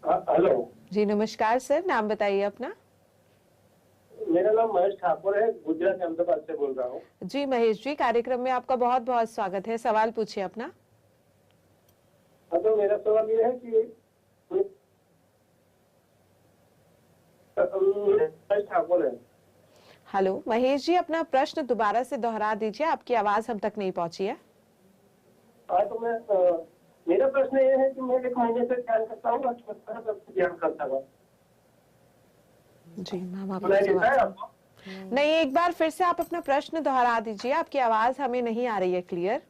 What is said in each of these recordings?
Hello. जी नमस्कार sir, नाम बताइए अपना। मेरा नाम महेश ठाकुर है, गुजरात अहमदाबाद से बोल रहा हूँ। जी महेश जी, कार्यक्रम में आपका बहुत बहुत स्वागत है। सवाल पूछिए अपना। हाँ, तो मेरा सवाल ये है कि महेश ठाकुर है। हेलो महेश जी, अपना प्रश्न दोबारा से दोहरा दीजिए, आपकी आवाज हम तक नहीं पहुंची है। हाँ, तो मेरा प्रश्न ये है कि मैं 1 महीने से ध्यान करता हूँ, बचपन से सबसे ध्यान करता हूँ। जी मैम, आपका सुनाई देता है सवाल आपको? नहीं, एक बार फिर से आप अपना प्रश्न दोहरा दीजिए, आपकी आवाज हमें नहीं आ रही है क्लियर।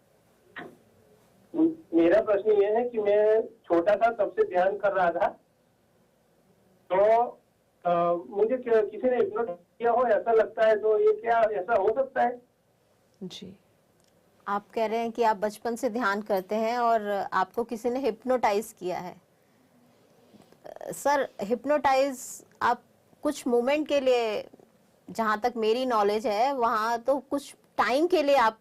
मेरा प्रश्न ये है कि मैं छोटा था तब से ध्यान कर रहा था, तो मुझे किसी ने हिप्नोटाइज किया हो ऐसा लगता है, तो ये क्या ऐसा हो सकता है? जी आप कह रहे हैं कि आप बचपन से ध्यान करते हैं और आपको किसी ने हिप्नोटाइज किया है। सर, हिप्नोटाइज आप कुछ मोमेंट के लिए, जहां तक मेरी नॉलेज है, वहां तो कुछ टाइम के लिए आप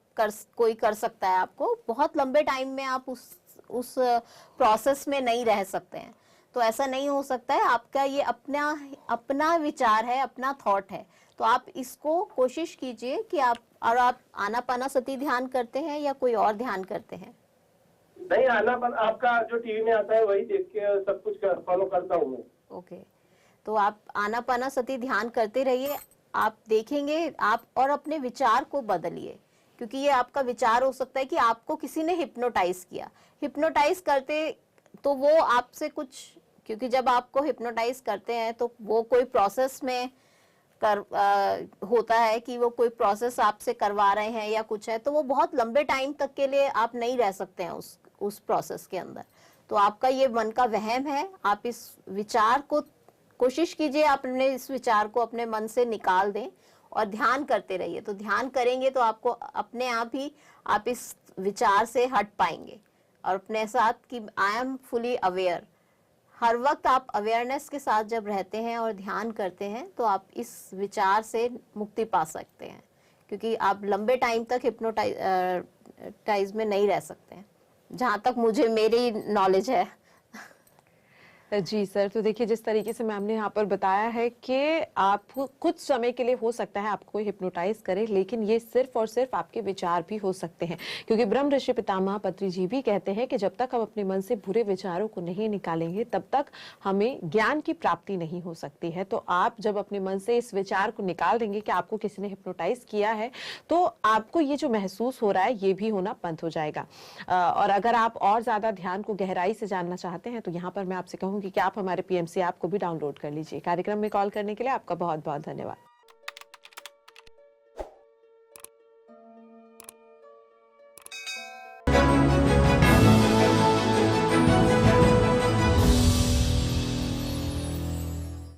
कोई कर सकता है। आपको बहुत लंबे टाइम में आप उस प्रोसेस में नहीं रह सकते हैं। तो ऐसा नहीं हो सकता है। आपका ये अपना अपना विचार है, अपना थॉट है। तो आप इसको कोशिश कीजिए कि आप आनापानासती ध्यान करते हैं या कोई और ध्यान करते हैं? नहीं, आपका जो टीवी में आता है वही देख के सब कुछ फॉलो करता हूँ मैं। ओके, तो आप आनापानासती ध्यान करते रहिए। आप देखेंगे, आप और अपने विचार को बदलिए, क्योंकि ये आपका विचार हो सकता है कि आपको किसी ने हिप्नोटाइज किया। हिप्नोटाइज करते तो वो आपसे कुछ, क्योंकि जब आपको हिप्नोटाइज करते हैं तो वो कोई प्रोसेस में होता है कि वो कोई प्रोसेस आपसे करवा रहे हैं या कुछ है, तो वो बहुत लंबे टाइम तक के लिए आप नहीं रह सकते हैं उस प्रोसेस के अंदर। तो आपका ये मन का वहम है। आप इस विचार को कोशिश कीजिए, अपने इस विचार को अपने मन से निकाल दें और ध्यान करते रहिए। तो ध्यान करेंगे तो आपको अपने आप ही आप इस विचार से हट पाएंगे और अपने साथ कि आई एम फुली अवेयर। हर वक्त आप अवेयरनेस के साथ जब रहते हैं और ध्यान करते हैं तो आप इस विचार से मुक्ति पा सकते हैं, क्योंकि आप लंबे टाइम तक हिप्नोटाइज में नहीं रह सकते हैं, जहां तक मुझे मेरी नॉलेज है। जी सर, तो देखिए जिस तरीके से मैम ने यहाँ पर बताया है कि आप कुछ समय के लिए हो सकता है आपको हिप्नोटाइज करे, लेकिन ये सिर्फ और सिर्फ आपके विचार भी हो सकते हैं, क्योंकि ब्रह्म ऋषि पितामह पत्री जी भी कहते हैं कि जब तक हम अपने मन से बुरे विचारों को नहीं निकालेंगे तब तक हमें ज्ञान की प्राप्ति नहीं हो सकती है। तो आप जब अपने मन से इस विचार को निकाल देंगे कि आपको किसी ने हिप्नोटाइज किया है, तो आपको ये जो महसूस हो रहा है ये भी होना बंद हो जाएगा। और अगर आप और ज्यादा ध्यान को गहराई से जानना चाहते हैं तो यहाँ पर मैं आपसे कहूंगी कि आप हमारे पीएमसी ऐप को भी डाउनलोड कर लीजिए। कार्यक्रम में कॉल करने के लिए आपका बहुत बहुत धन्यवाद।